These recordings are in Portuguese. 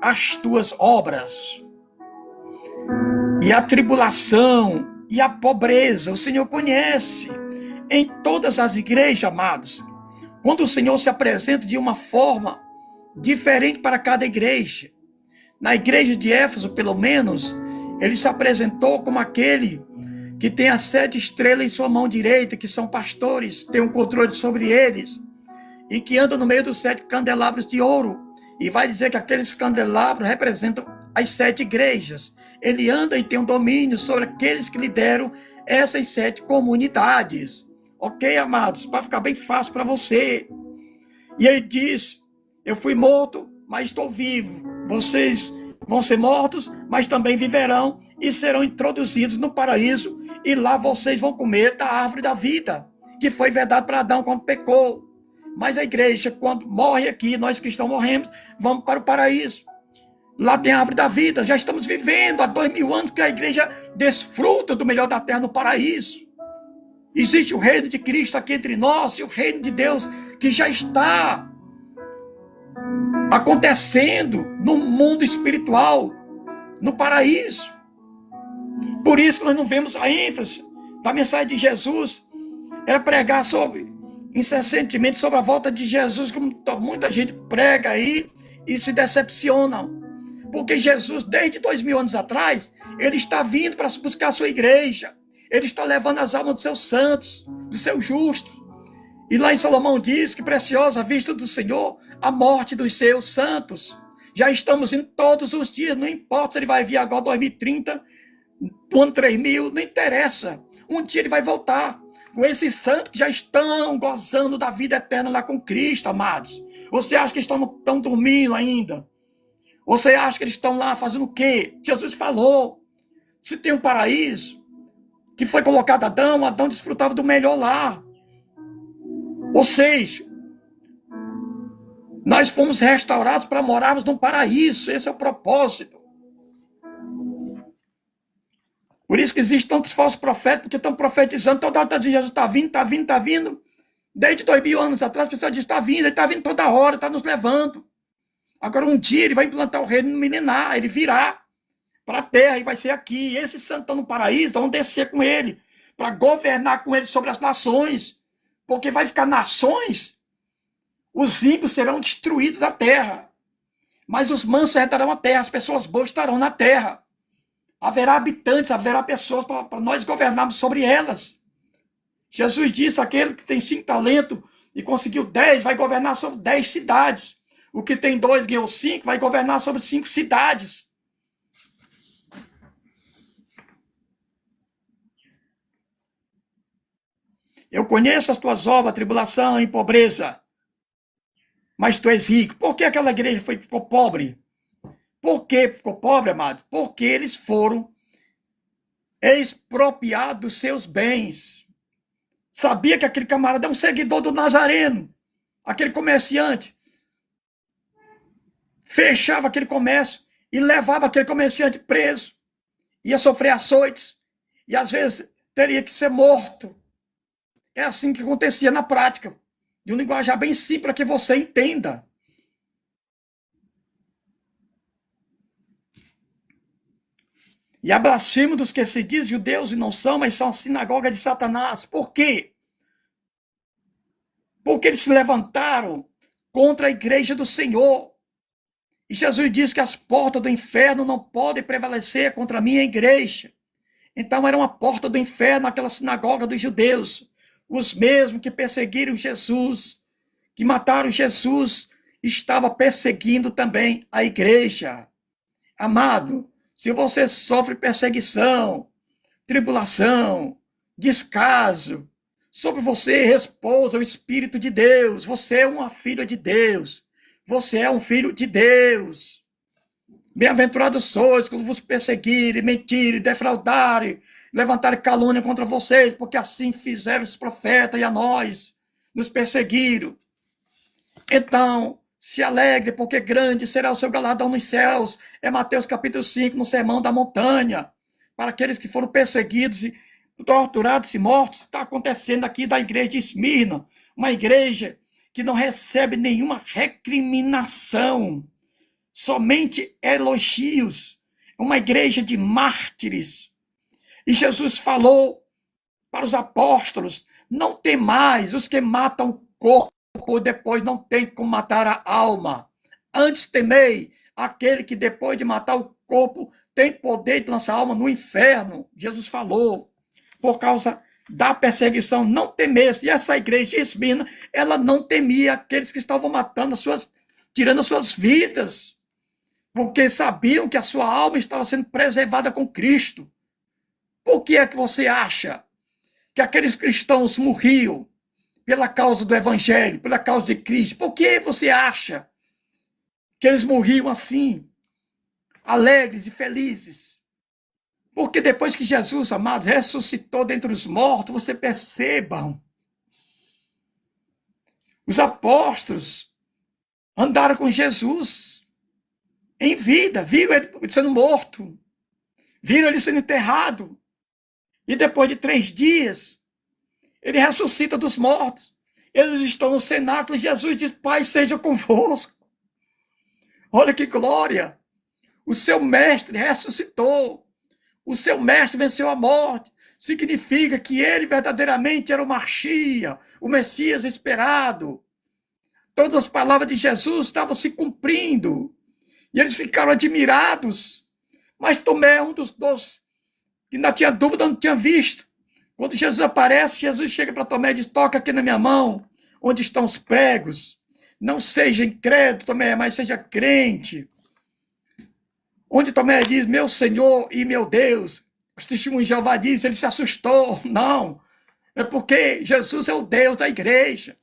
as tuas obras. E a tribulação e a pobreza, o Senhor conhece. Em todas as igrejas, amados, quando o Senhor se apresenta de uma forma diferente para cada igreja. Na igreja de Éfeso, pelo menos, ele se apresentou como aquele que tem as 7 estrelas em sua mão direita, que são pastores, tem um controle sobre eles, e que anda no meio dos 7 candelabros de ouro. E vai dizer que aqueles candelabros representam as 7 igrejas. Ele anda e tem um domínio sobre aqueles que lideram essas 7 comunidades. Ok, amados? Para ficar bem fácil para você. E ele diz, eu fui morto, mas estou vivo. Vocês vão ser mortos, mas também viverão e serão introduzidos no paraíso. E lá vocês vão comer da árvore da vida, que foi vedada para Adão quando pecou. Mas a igreja, quando morre aqui, nós cristãos morremos, vamos para o paraíso. Lá tem a árvore da vida. Já estamos vivendo há 2000 anos que a igreja desfruta do melhor da terra no paraíso. Existe o reino de Cristo aqui entre nós e o reino de Deus que já está acontecendo no mundo espiritual, no paraíso. Por isso que nós não vemos a ênfase da mensagem de Jesus. Era pregar incessantemente sobre a volta de Jesus, como muita gente prega aí e se decepciona. Porque Jesus, desde 2000 anos atrás, ele está vindo para buscar a sua igreja. Ele está levando as almas dos seus santos, dos seus justos. E lá em Salomão diz que preciosa à vista do Senhor a morte dos seus santos. Já estamos indo todos os dias, não importa se ele vai vir agora 2030, do ano 3000, não interessa. Um dia ele vai voltar com esses santos que já estão gozando da vida eterna lá com Cristo, amados. Você acha que estão dormindo ainda? Você acha que eles estão lá fazendo o quê? Jesus falou, se tem um paraíso, que foi colocado Adão desfrutava do melhor lá. Ou seja, nós fomos restaurados para morarmos num paraíso. Esse é o propósito. Por isso que existem tantos falsos profetas, porque estão profetizando toda hora, Jesus está vindo, está vindo, está vindo. Desde 2000 anos atrás, a pessoa diz, está vindo, ele está vindo toda hora, está nos levando. Agora um dia ele vai implantar o reino milenar, ele virá para a terra e vai ser aqui. E esses santos estão no paraíso, vão descer com ele, para governar com ele sobre as nações. Porque vai ficar nações, os ímpios serão destruídos da terra. Mas os mansos herdarão a terra, as pessoas boas estarão na terra. Haverá habitantes, haverá pessoas para nós governarmos sobre elas. Jesus disse, aquele que tem 5 talentos e conseguiu 10, vai governar sobre 10 cidades. O que tem 2 ganhou 5, vai governar sobre 5 cidades. Eu conheço as tuas obras, tribulação e pobreza, mas tu és rico. Por que aquela igreja ficou pobre? Por que ficou pobre, amado? Porque eles foram expropriados dos seus bens. Sabia que aquele camarada é um seguidor do Nazareno, aquele comerciante. Fechava aquele comércio e levava aquele comerciante preso. Ia sofrer açoites e às vezes teria que ser morto. É assim que acontecia na prática, de um linguajar bem simples para que você entenda. E a blasfêmia dos que se diz judeus e não são, mas são a sinagoga de Satanás. Por quê? Porque eles se levantaram contra a igreja do Senhor. E Jesus disse que as portas do inferno não podem prevalecer contra a minha igreja. Então era uma porta do inferno aquela sinagoga dos judeus. Os mesmos que perseguiram Jesus, que mataram Jesus, estavam perseguindo também a igreja. Amado, se você sofre perseguição, tribulação, descaso, sobre você repousa o Espírito de Deus. Você é uma filha de Deus. Você é um filho de Deus. Bem-aventurados sois quando vos perseguirem, mentirem, defraudarem, levantarem calúnia contra vocês, porque assim fizeram os profetas e a nós, nos perseguiram. Então, se alegre, porque grande será o seu galardão nos céus. É Mateus capítulo 5, no Sermão da Montanha. Para aqueles que foram perseguidos, e torturados e mortos, está acontecendo aqui da igreja de Esmirna, uma igreja que não recebe nenhuma recriminação. somente elogios, uma igreja de mártires. E Jesus falou para os apóstolos: não temais os que matam o corpo, depois não tem como matar a alma. Antes temei aquele que depois de matar o corpo tem poder de lançar a alma no inferno. Jesus falou, por causa da perseguição, não temesse. E essa igreja de Esmirna, ela não temia aqueles que estavam matando tirando as suas vidas, porque sabiam que a sua alma estava sendo preservada com Cristo. Por que é que você acha que aqueles cristãos morriam pela causa do evangelho, pela causa de Cristo? Por que você acha que eles morriam assim, alegres e felizes? Porque depois que Jesus, amados, ressuscitou dentre os mortos, você percebam, os apóstolos andaram com Jesus em vida, viram ele sendo morto, viram ele sendo enterrado, e depois de 3 dias, ele ressuscita dos mortos. Eles estão no cenáculo e Jesus diz: Pai, seja convosco. Olha que glória! O seu mestre ressuscitou. O seu mestre venceu a morte. Significa que ele verdadeiramente era o Machia, o Messias esperado. Todas as palavras de Jesus estavam se cumprindo. E eles ficaram admirados. Mas Tomé, um dos dois, que ainda tinha dúvida, não tinha visto. Quando Jesus aparece, Jesus chega para Tomé e diz: toca aqui na minha mão, onde estão os pregos. Não seja incrédulo, Tomé, mas seja crente. Onde Tomé diz: meu Senhor e meu Deus. Os testemunhos de Jeová dizem, ele se assustou. Não, é porque Jesus é o Deus da igreja.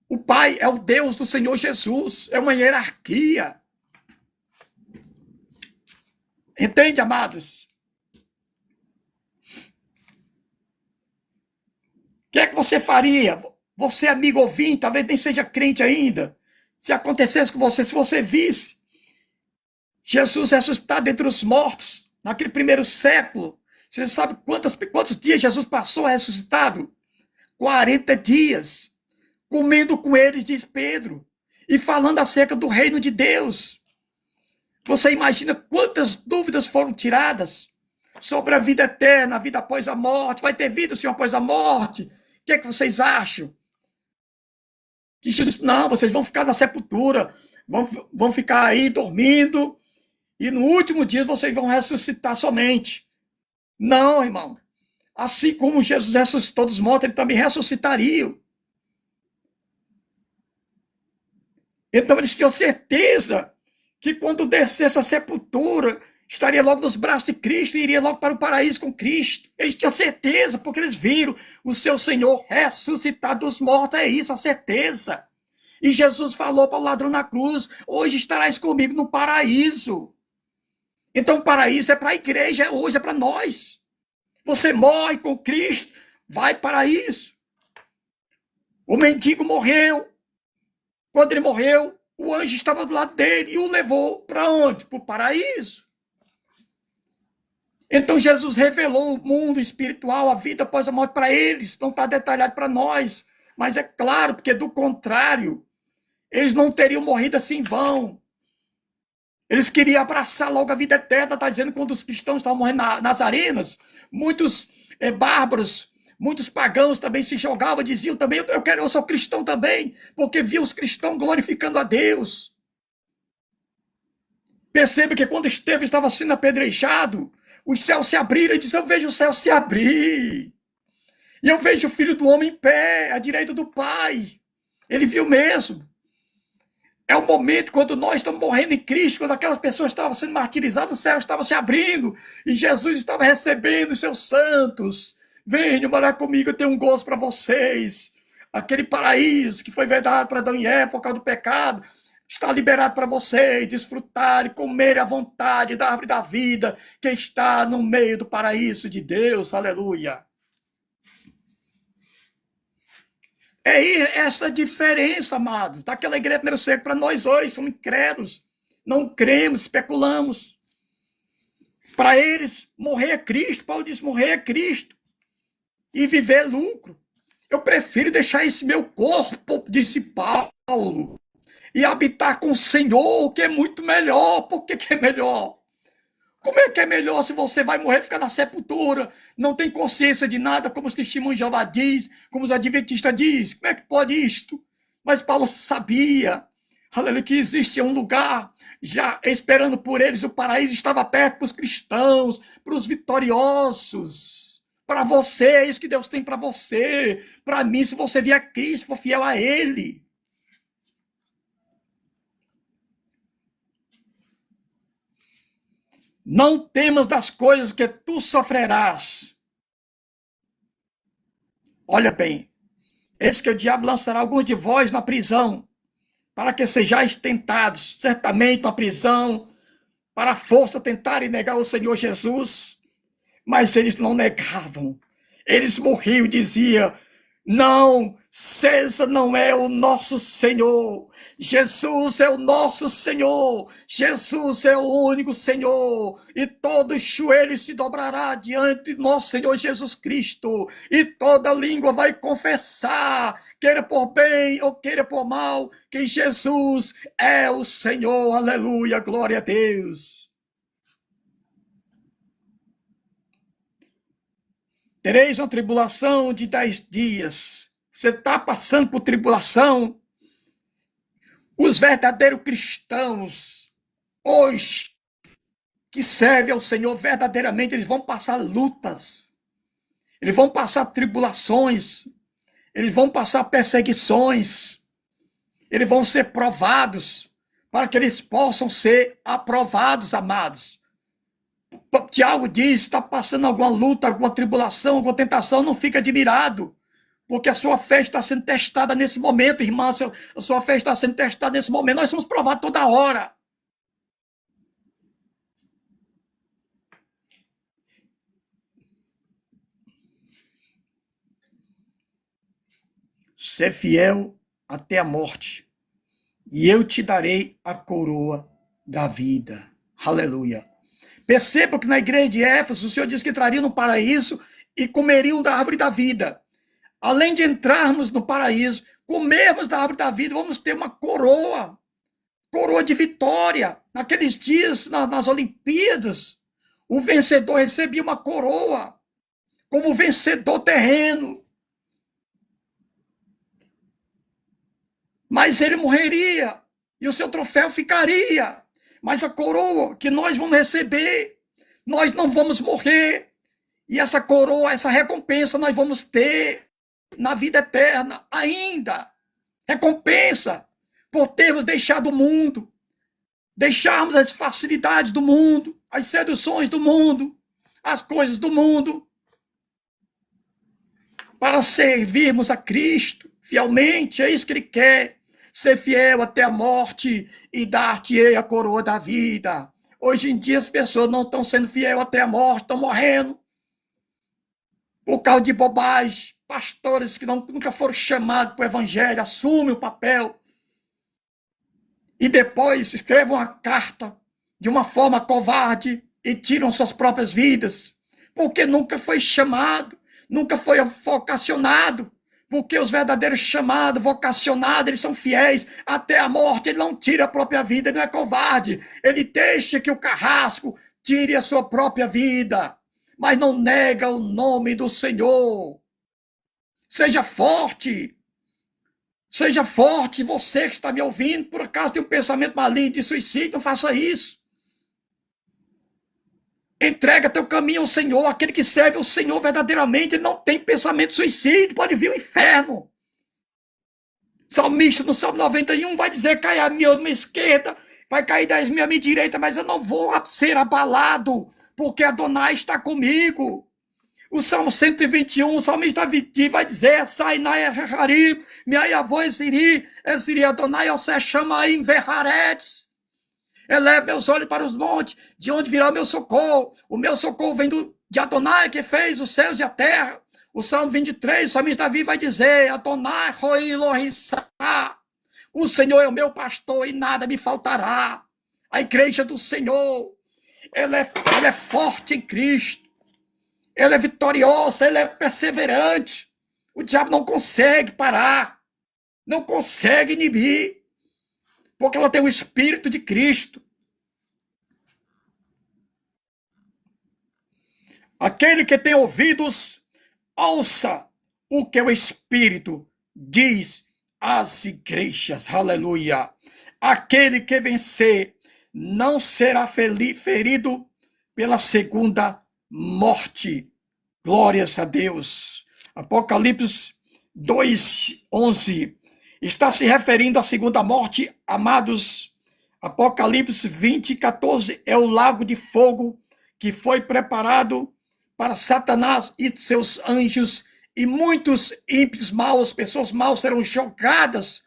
O Pai é o Deus do Senhor Jesus. É uma hierarquia. Entende, amados? O que é que você faria? Você, amigo ouvinte, talvez nem seja crente ainda. Se acontecesse com você, se você visse Jesus ressuscitado entre os mortos, naquele primeiro século, você sabe quantos dias Jesus passou ressuscitado? 40 dias, comendo com eles, diz Pedro, e falando acerca do reino de Deus. Você imagina quantas dúvidas foram tiradas sobre a vida eterna, a vida após a morte? Vai ter vida, Senhor, após a morte? O que é que vocês acham? Que Jesus, não, vocês vão ficar na sepultura, vão ficar aí dormindo, e no último dia vocês vão ressuscitar somente. Não, irmão. Assim como Jesus ressuscitou dos mortos, ele também ressuscitaria. Então eles tinham certeza que quando descesse a sepultura, estaria logo nos braços de Cristo e iria logo para o paraíso com Cristo. Eles tinham certeza, porque eles viram o seu Senhor ressuscitado dos mortos. É isso, a certeza. E Jesus falou para o ladrão na cruz: hoje estarás comigo no paraíso. Então o paraíso é para a igreja, hoje é para nós. Você morre com Cristo, vai para o paraíso. O mendigo morreu. Quando ele morreu, o anjo estava do lado dele e o levou para onde? Para o paraíso. Então Jesus revelou o mundo espiritual, a vida após a morte para eles. Não está detalhado para nós. Mas é claro, porque do contrário, eles não teriam morrido assim em vão. Eles queriam abraçar logo a vida eterna. Está dizendo que quando os cristãos estavam morrendo nas arenas, muitos bárbaros, muitos pagãos também se jogavam, diziam também: eu sou cristão também, porque viam os cristãos glorificando a Deus. Percebe que quando Estevão estava sendo apedrejado, os céus se abriram e disse: eu vejo o céu se abrir. E eu vejo o Filho do Homem em pé, à direita do Pai. Ele viu mesmo. É o momento quando nós estamos morrendo em Cristo, quando aquelas pessoas estavam sendo martirizadas, o céu estava se abrindo e Jesus estava recebendo os seus santos. Venham morar comigo, eu tenho um gozo para vocês. Aquele paraíso que foi vedado para Adão e Eva por causa do pecado, está liberado para vocês desfrutarem, comerem à vontade da árvore da vida que está no meio do paraíso de Deus. Aleluia. É essa diferença, amado, daquela igreja primeiro século para nós hoje. Somos incrédulos, não cremos, especulamos. Para eles, morrer é Cristo. Paulo diz: morrer é Cristo e viver é lucro. Eu prefiro deixar esse meu corpo, disse Paulo. e habitar com o Senhor, que é muito melhor. Por que que é melhor? Como é que é melhor se você vai morrer e ficar na sepultura, não tem consciência de nada, como os testemunhos de Jeová diz, como os adventistas diz? Como é que pode isto? Mas Paulo sabia, aleluia, que existia um lugar já esperando por eles, o paraíso estava perto para os cristãos, para os vitoriosos. Para você, é isso que Deus tem para você. Para mim, se você vier a Cristo, for fiel a Ele. Não temas das coisas que tu sofrerás. Olha bem, eis que o diabo lançará alguns de vós na prisão, para que sejais tentados, certamente na prisão, para a força tentarem negar o Senhor Jesus. Mas eles não negavam. Eles morriam e diziam: não, César não é o nosso Senhor. Jesus é o nosso Senhor. Jesus é o único Senhor. E todo joelho se dobrará diante de nosso Senhor Jesus Cristo. E toda língua vai confessar, queira por bem ou queira por mal, que Jesus é o Senhor. Aleluia, glória a Deus. Tereis uma tribulação de 10 dias. Você está passando por tribulação. Os verdadeiros cristãos, hoje, que servem ao Senhor verdadeiramente, eles vão passar lutas. Eles vão passar tribulações. Eles vão passar perseguições. Eles vão ser provados, para que eles possam ser aprovados, amados. Tiago diz: está passando alguma luta, alguma tribulação, alguma tentação, não fique admirado, porque a sua fé está sendo testada nesse momento, irmã. A sua fé está sendo testada nesse momento. Nós somos provados toda hora. Ser fiel até a morte, e eu te darei a coroa da vida. Aleluia. Perceba que na igreja de Éfeso, o Senhor disse que entrariam no paraíso e comeriam da árvore da vida. Além de entrarmos no paraíso, comermos da árvore da vida, vamos ter uma coroa de vitória. Naqueles dias, nas Olimpíadas, o vencedor recebia uma coroa como vencedor terreno. Mas ele morreria e o seu troféu ficaria. Mas a coroa que nós vamos receber, nós não vamos morrer. E essa coroa, essa recompensa nós vamos ter na vida eterna ainda. Recompensa por termos deixado o mundo, deixarmos as facilidades do mundo, as seduções do mundo, as coisas do mundo, para servirmos a Cristo fielmente. É isso que Ele quer. Ser fiel até a morte e dar-te-ei a coroa da vida. Hoje em dia as pessoas não estão sendo fiel até a morte, estão morrendo por causa de bobagem. Pastores que nunca foram chamados para o evangelho assumem o papel e depois escrevam uma carta de uma forma covarde e tiram suas próprias vidas, porque nunca foi chamado, nunca foi vocacionado. Porque os verdadeiros chamados, vocacionados, eles são fiéis até a morte. Ele não tira a própria vida, ele não é covarde. Ele deixa que o carrasco tire a sua própria vida, mas não nega o nome do Senhor. Seja forte. Seja forte, você que está me ouvindo, por acaso tem um pensamento maligno de suicídio, não faça isso. Entrega teu caminho ao Senhor. Aquele que serve ao Senhor verdadeiramente, ele não tem pensamento de suicídio, pode vir o inferno. Salmista no Salmo 91 vai dizer: cai a minha esquerda, vai cair 10 mil à minha direita, mas eu não vou ser abalado, porque Adonai está comigo. O Salmo 121, o salmista vai dizer: sai na Harim, minha avó Eziri, Adonai, você chama em Verharetz. Eleve meus olhos para os montes, de onde virá o meu socorro? O meu socorro vem de Adonai, que fez os céus e a terra. O Salmo 23, o salmista Davi vai dizer: Adonai, Roi Lohissá. O Senhor é o meu pastor e nada me faltará. A igreja do Senhor, ela é forte em Cristo. Ela é vitoriosa, ela é perseverante. O diabo não consegue parar, não consegue inibir. porque ela tem o Espírito de Cristo. Aquele que tem ouvidos, ouça o que o Espírito diz às igrejas. Aleluia. Aquele que vencer não será ferido pela segunda morte. Glórias a Deus. Apocalipse 2:11 está se referindo à segunda morte, amados. Apocalipse 20:14 é o lago de fogo que foi preparado para Satanás e seus anjos, e muitos ímpios maus, pessoas maus, serão jogadas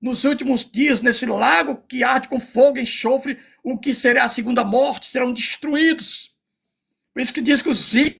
nos últimos dias nesse lago que arde com fogo e enxofre. O que será a segunda morte serão destruídos. Por isso que diz que os ímpios